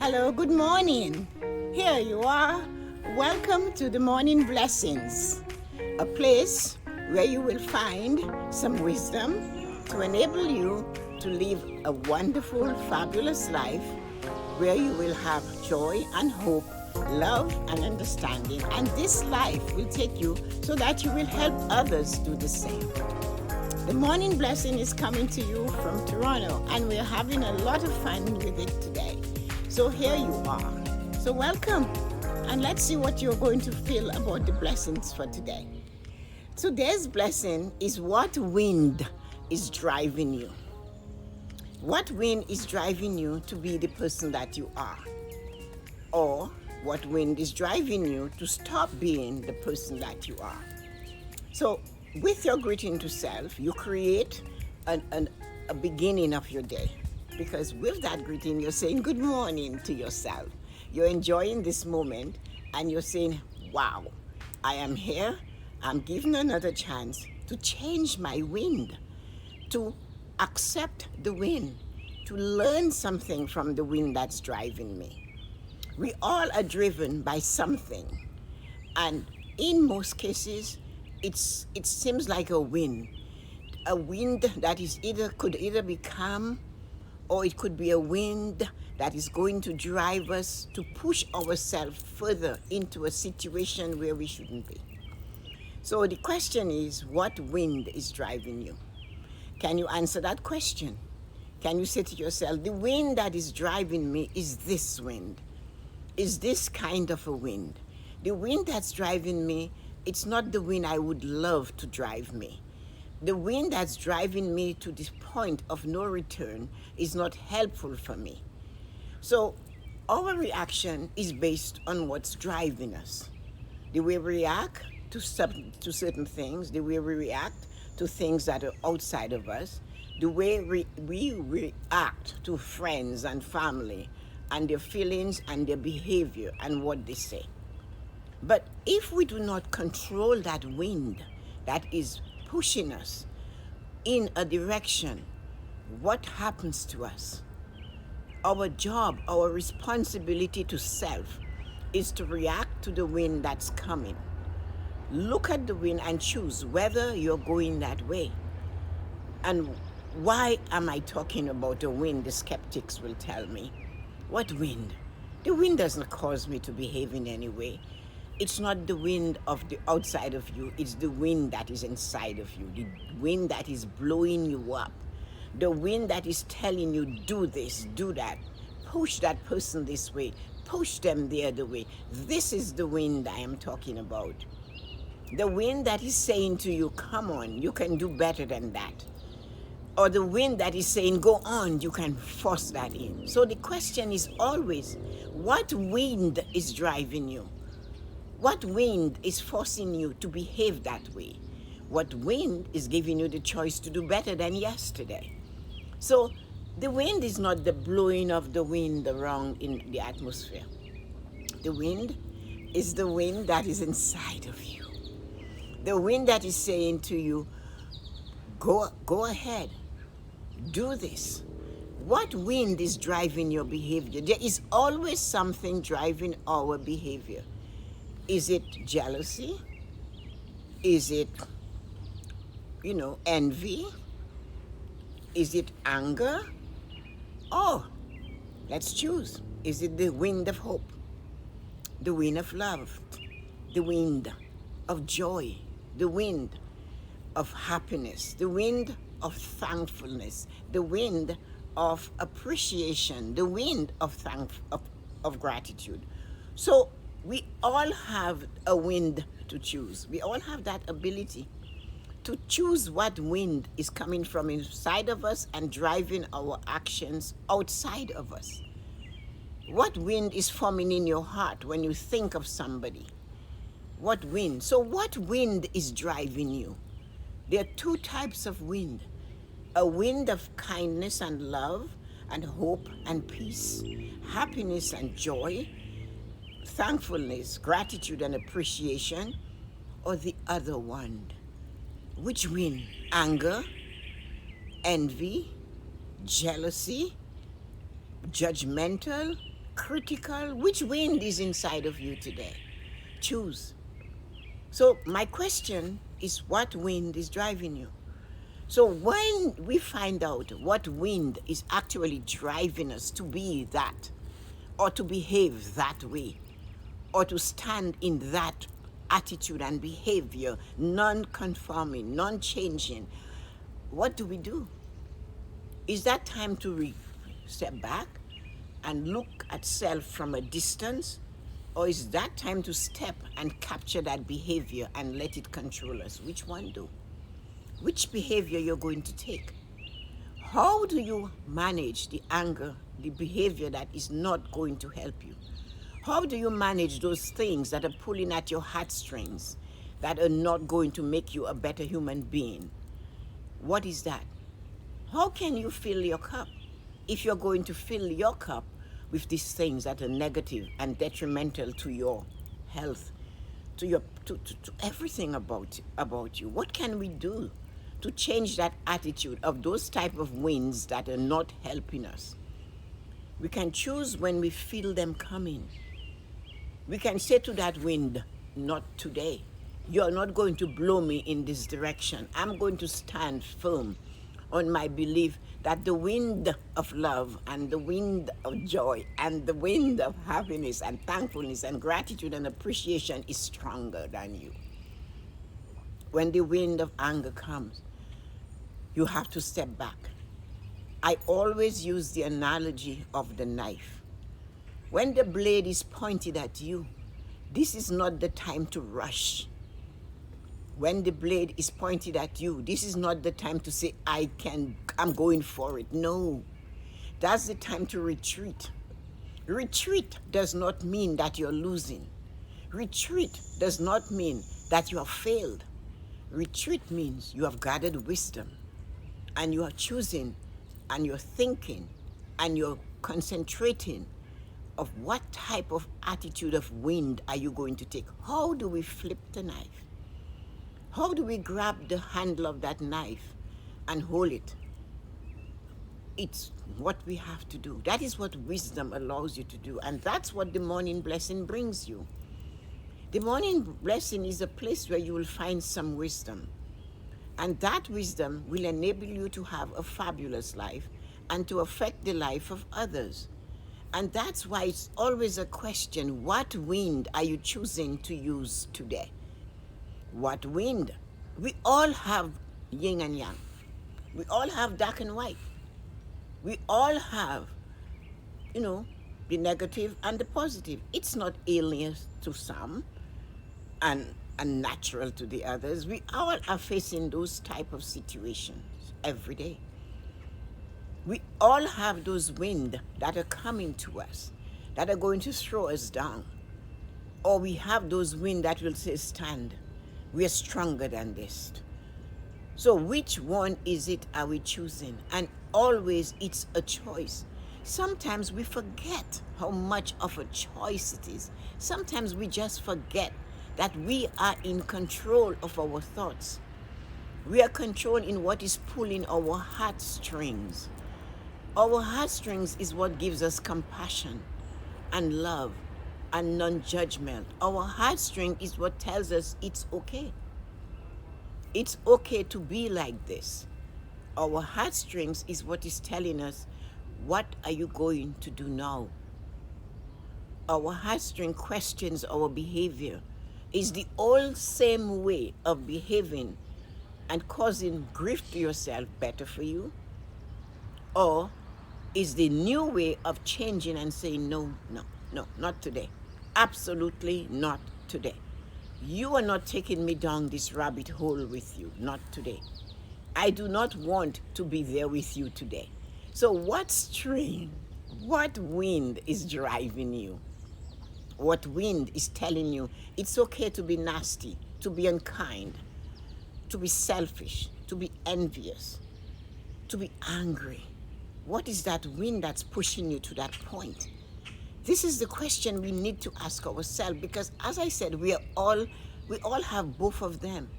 Hello, good morning. Here you are. Welcome to the Morning Blessings, a place where you will find some wisdom to enable you to live a wonderful, fabulous life where you will have joy and hope, love and understanding. And this life will take you so that you will help others do the same. The Morning Blessing is coming to you from Toronto, and we're having a lot of fun with it today. So here you are. So welcome, and let's see what you're going to feel about the blessings for today. Today's blessing is what wind is driving you. What wind is driving you to be the person that you are? Or what wind is driving you to stop being the person that you are? So with your greeting to self, you create a beginning of your day. Because with that greeting, you're saying good morning to yourself. You're enjoying this moment and you're saying, wow, I am here. I'm given another chance to change my wind, to accept the wind, to learn something from the wind that's driving me. We all are driven by something. And in most cases, it seems like a wind that is could either be calm, or it could be a wind that is going to drive us to push ourselves further into a situation where we shouldn't be. So the question is, what wind is driving you? Can you answer that question? Can you say to yourself, the wind that is driving me is this wind, is this kind of a wind. The wind that's driving me, it's not the wind I would love to drive me. The wind that's driving me to this point of no return is not helpful for me. So our reaction is based on what's driving us. The way we react to certain things, the way we react to things that are outside of us, the way we react to friends and family and their feelings and their behavior and what they say. But if we do not control that wind that is pushing us in a direction, what happens to us? Our job, our responsibility to self is to react to the wind that's coming. Look at the wind and choose whether you're going that way. And why am I talking about the wind? The skeptics will tell me. What wind? The wind doesn't cause me to behave in any way. It's not the wind of the outside of you, it's the wind that is inside of you, the wind that is blowing you up, the wind that is telling you, do this, do that, push that person this way, push them the other way. This is the wind I am talking about. The wind that is saying to you, come on, you can do better than that. Or the wind that is saying, go on, you can force that in. So the question is always, what wind is driving you? What wind is forcing you to behave that way? What wind is giving you the choice to do better than yesterday? So the wind is not the blowing of the wind around in the atmosphere. The wind is the wind that is inside of you. The wind that is saying to you, go ahead, do this. What wind is driving your behavior? There is always something driving our behavior. Is it jealousy? Is it, envy? Is it anger? Oh, let's choose. Is it the wind of hope? The wind of love? The wind of joy? The wind of happiness? The wind of thankfulness? The wind of appreciation? The wind of gratitude? So we all have a wind to choose. We all have that ability to choose what wind is coming from inside of us and driving our actions outside of us. What wind is forming in your heart when you think of somebody? What wind? So what wind is driving you? There are two types of wind. A wind of kindness and love and hope and peace, happiness and joy, thankfulness, gratitude and appreciation, or the other one? Which wind? Anger, envy, jealousy, judgmental, critical. Which wind is inside of you today? Choose. So my question is, what wind is driving you? So when we find out what wind is actually driving us to be that, or to behave that way, or to stand in that attitude and behavior, non-conforming, non-changing, what do we do? Is that time to step back and look at self from a distance? Or is that time to step and capture that behavior and let it control us? Which one do? Which behavior you're going to take? How do you manage the anger, the behavior that is not going to help you? How do you manage those things that are pulling at your heartstrings, that are not going to make you a better human being? What is that? How can you fill your cup if you're going to fill your cup with these things that are negative and detrimental to your health, to everything about you? What can we do to change that attitude of those type of winds that are not helping us? We can choose when we feel them coming. We can say to that wind, not today. You're not going to blow me in this direction. I'm going to stand firm on my belief that the wind of love and the wind of joy and the wind of happiness and thankfulness and gratitude and appreciation is stronger than you. When the wind of anger comes, you have to step back. I always use the analogy of the knife. When the blade is pointed at you, this is not the time to rush. When the blade is pointed at you, this is not the time to say, I'm going for it. No, that's the time to retreat. Retreat does not mean that you're losing. Retreat does not mean that you have failed. Retreat means you have gathered wisdom and you are choosing and you're thinking and you're concentrating of what type of attitude of wind are you going to take. How do we flip the knife? How do we grab the handle of that knife and hold it? It's what we have to do. That is what wisdom allows you to do. And that's what the morning blessing brings you. The morning blessing is a place where you will find some wisdom. And that wisdom will enable you to have a fabulous life and to affect the life of others. And that's why it's always a question, what wind are you choosing to use today? What wind? We all have yin and yang. We all have dark and white. We all have, the negative and the positive. It's not alien to some and unnatural to the others. We all are facing those type of situations every day. We all have those wind that are coming to us, that are going to throw us down. Or we have those wind that will say, stand. We are stronger than this. So which one is it are we choosing? And always it's a choice. Sometimes we forget how much of a choice it is. Sometimes we just forget that we are in control of our thoughts. We are controlled in what is pulling our heartstrings. Our heartstrings is what gives us compassion and love and non-judgment. Our heartstring is what tells us it's okay. It's okay to be like this. Our heartstrings is what is telling us, what are you going to do now? Our heartstring questions our behavior. Is the old same way of behaving and causing grief to yourself better for you? Or is the new way of changing and saying, no, not today. Absolutely not today. You are not taking me down this rabbit hole with you, not today. I do not want to be there with you today. So what string, what wind is driving you? What wind is telling you it's okay to be nasty, to be unkind, to be selfish, to be envious, to be angry? What is that wind that's pushing you to that point? This is the question we need to ask ourselves, because as I said, we all have both of them.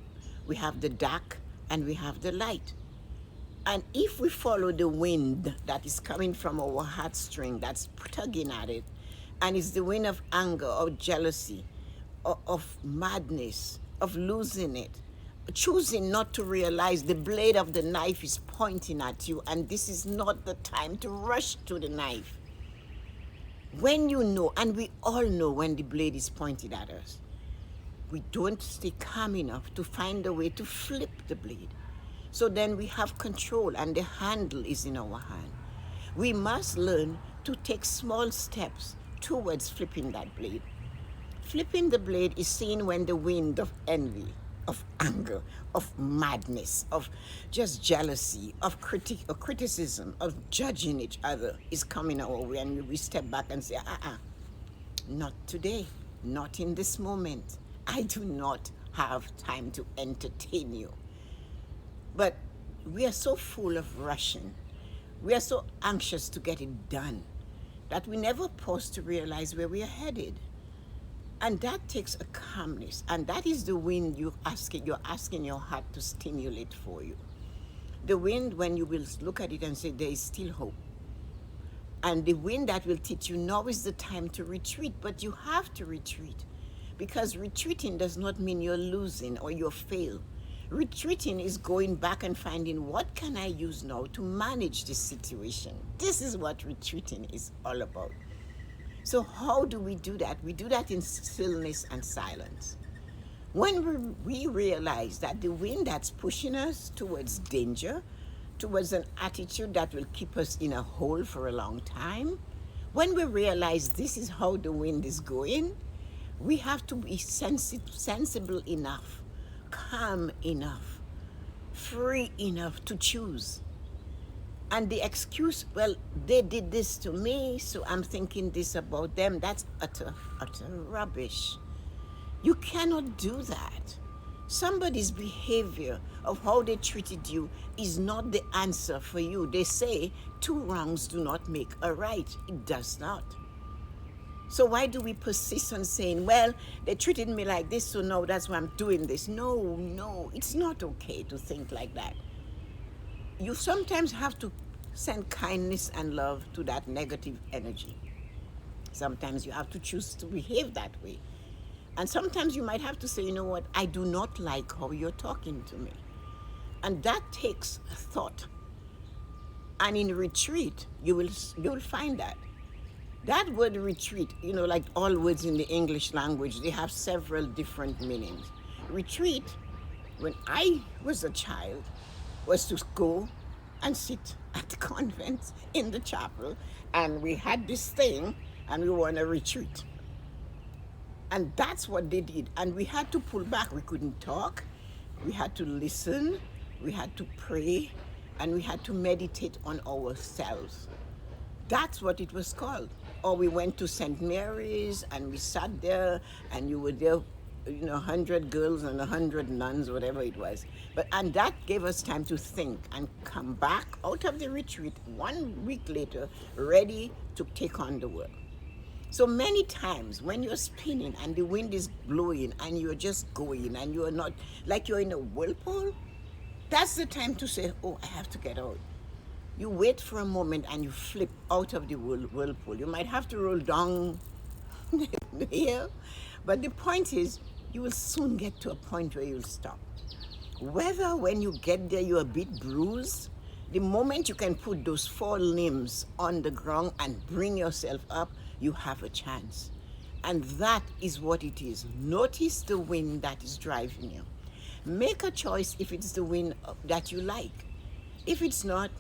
We have the dark and we have the light. And if we follow the wind that is coming from our heartstring, that's tugging at it, And it's the wind of anger, of jealousy, of madness, of losing it, choosing not to realize the blade of the knife is pointing at you, and this is not the time to rush to the knife. When you know, and we all know when the blade is pointed at us, we don't stay calm enough to find a way to flip the blade. So then we have control and the handle is in our hand. We must learn to take small steps towards flipping that blade. Flipping the blade is seen when the wind of envy, of anger, of madness, of just jealousy, of criticism, of judging each other is coming our way, and we step back and say, not today, not in this moment. I do not have time to entertain you. But we are so full of rushing. We are so anxious to get it done that we never pause to realize where we are headed. And that takes a calmness, and that is the wind you're asking your heart to stimulate for you. The wind when you will look at it and say, there is still hope. And the wind that will teach you, now is the time to retreat, but you have to retreat. Because retreating does not mean you're losing or you're failed. Retreating is going back and finding, what can I use now to manage this situation? This is what retreating is all about. So how do we do that? We do that in stillness and silence. When we realize that the wind that's pushing us towards danger, towards an attitude that will keep us in a hole for a long time, when we realize this is how the wind is going, we have to be sensible enough, calm enough, free enough to choose. And the excuse, well, they did this to me, so I'm thinking this about them, that's utter rubbish. You cannot do that. Somebody's behavior of how they treated you is not the answer for you. They say 2 wrongs do not make a right. It does not. So why do we persist on saying, well, they treated me like this, so now that's why I'm doing this? No, it's not okay to think like that. You sometimes have to send kindness and love to that negative energy. Sometimes you have to choose to behave that way. And sometimes you might have to say, you know what, I do not like how you're talking to me. And that takes thought. And in retreat, you'll find that. That word retreat, like all words in the English language, they have several different meanings. Retreat, when I was a child, was to go and sit at the convent in the chapel, and we had this thing, and we were on a retreat. And that's what they did. And we had to pull back. We couldn't talk. We had to listen. We had to pray. And we had to meditate on ourselves. That's what it was called. Or we went to St. Mary's and we sat there, and you were there, 100 girls and 100 nuns, whatever it was. And that gave us time to think and come back out of the retreat 1 week later, ready to take on the work. So many times when you're spinning and the wind is blowing and you're just going and you're not, like you're in a whirlpool, that's the time to say, oh, I have to get out. You wait for a moment and you flip out of the whirlpool. You might have to roll down here, but the point is, you will soon get to a point where you'll stop. Whether when you get there you're a bit bruised, the moment you can put those 4 limbs on the ground and bring yourself up, you have a chance. And that is what it is. Notice the wind that is driving you. Make a choice if it's the wind that you like. If it's not,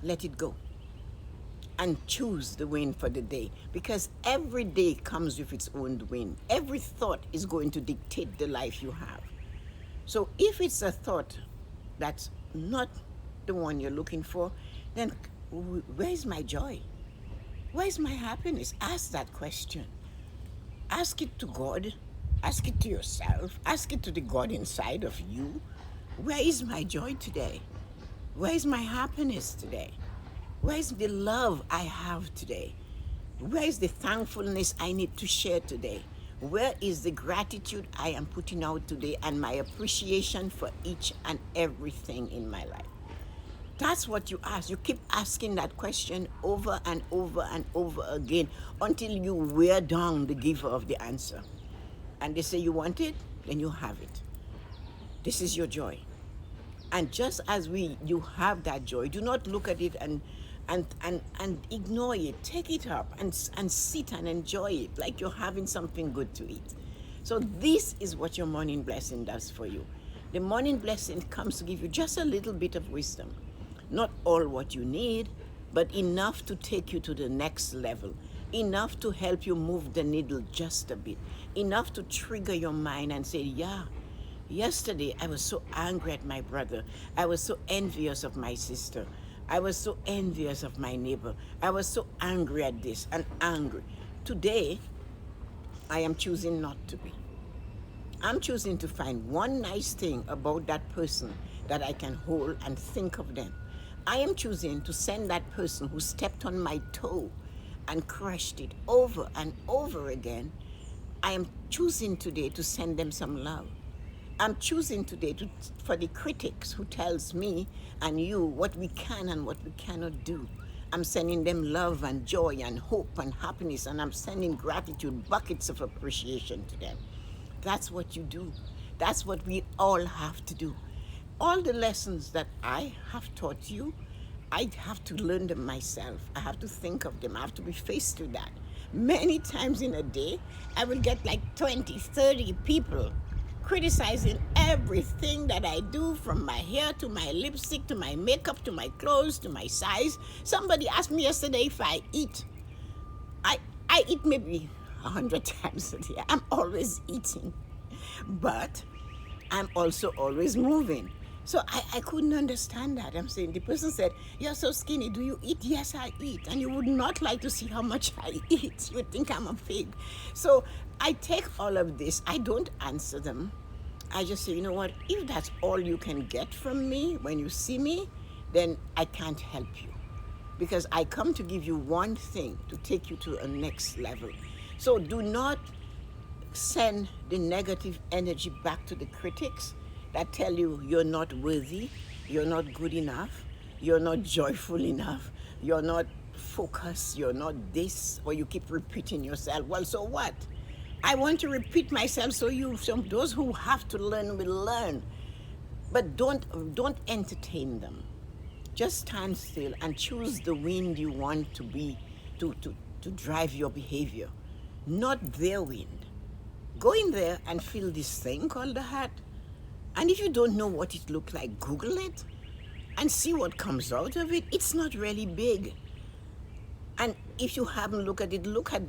let it go. And choose the wind for the day. Because every day comes with its own wind. Every thought is going to dictate the life you have. So if it's a thought that's not the one you're looking for, then where's my joy? Where's my happiness? Ask that question. Ask it to God. Ask it to yourself. Ask it to the God inside of you. Where is my joy today? Where is my happiness today? Where is the love I have today? Where is the thankfulness I need to share today? Where is the gratitude I am putting out today and my appreciation for each and everything in my life? That's what you ask. You keep asking that question over and over and over again until you wear down the giver of the answer. And they say you want it, then you have it. This is your joy. And just as you have that joy, do not look at it and ignore it. Take it up and sit and enjoy it like you're having something good to eat. So this is what your morning blessing does for you. The morning blessing comes to give you just a little bit of wisdom. Not all what you need, but enough to take you to the next level. Enough to help you move the needle just a bit. Enough to trigger your mind and say, yeah, yesterday I was so angry at my brother. I was so envious of my sister. I was so envious of my neighbor. I was so angry at this and angry. Today, I am choosing not to be. I'm choosing to find one nice thing about that person that I can hold and think of them. I am choosing to send that person who stepped on my toe and crushed it over and over again. I am choosing today to send them some love. I'm choosing today for the critics who tells me and you what we can and what we cannot do. I'm sending them love and joy and hope and happiness, and I'm sending gratitude, buckets of appreciation to them. That's what you do. That's what we all have to do. All the lessons that I have taught you, I have to learn them myself. I have to think of them. I have to be faced with that. Many times in a day, I will get like 20, 30 people criticizing everything that I do, from my hair to my lipstick to my makeup to my clothes to my size. Somebody asked me yesterday if I eat. I eat maybe 100 times a day. I'm always eating, but I'm also always moving. So I couldn't understand that. I'm saying, the person said, you're so skinny, do you eat? Yes, I eat. And you would not like to see how much I eat. You would think I'm a pig. So I take all of this. I don't answer them. I just say, you know what? If that's all you can get from me when you see me, then I can't help you. Because I come to give you one thing to take you to a next level. So do not send the negative energy back to the critics that tell you you're not worthy, you're not good enough, you're not joyful enough, you're not focused, you're not this, or you keep repeating yourself. Well, so what? I want to repeat myself so those who have to learn will learn. But don't entertain them. Just stand still and choose the wind you want to be to drive your behavior, not their wind. Go in there and feel this thing called the heart. And if you don't know what it looks like, Google it and see what comes out of it. It's not really big. And if you haven't looked at it, look at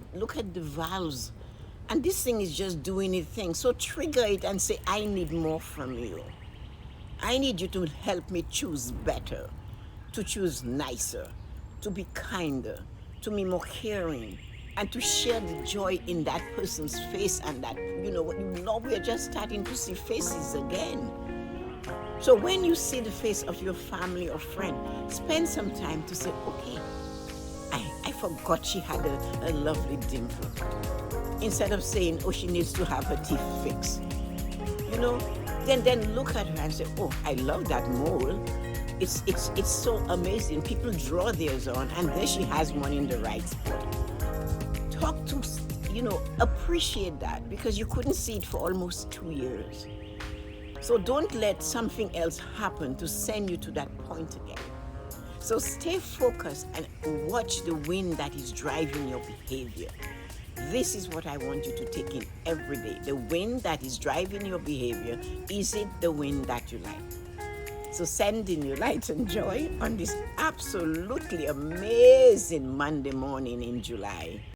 the valves. And this thing is just doing its thing. So trigger it and say, I need more from you. I need you to help me choose better, to choose nicer, to be kinder, to be more caring, and to share the joy in that person's face. And that, we're just starting to see faces again. So when you see the face of your family or friend, spend some time to say, okay, I forgot she had a lovely dimple. Instead of saying, oh, she needs to have her teeth fixed. Then look at her and say, oh, I love that mole. It's so amazing. People draw theirs on, and there she has one in the right spot. Talk to, appreciate that, because you couldn't see it for almost 2 years. So don't let something else happen to send you to that point again. So stay focused and watch the wind that is driving your behavior. This is what I want you to take in every day. The wind that is driving your behavior, is it the wind that you like? So send in your light and joy on this absolutely amazing Monday morning in July.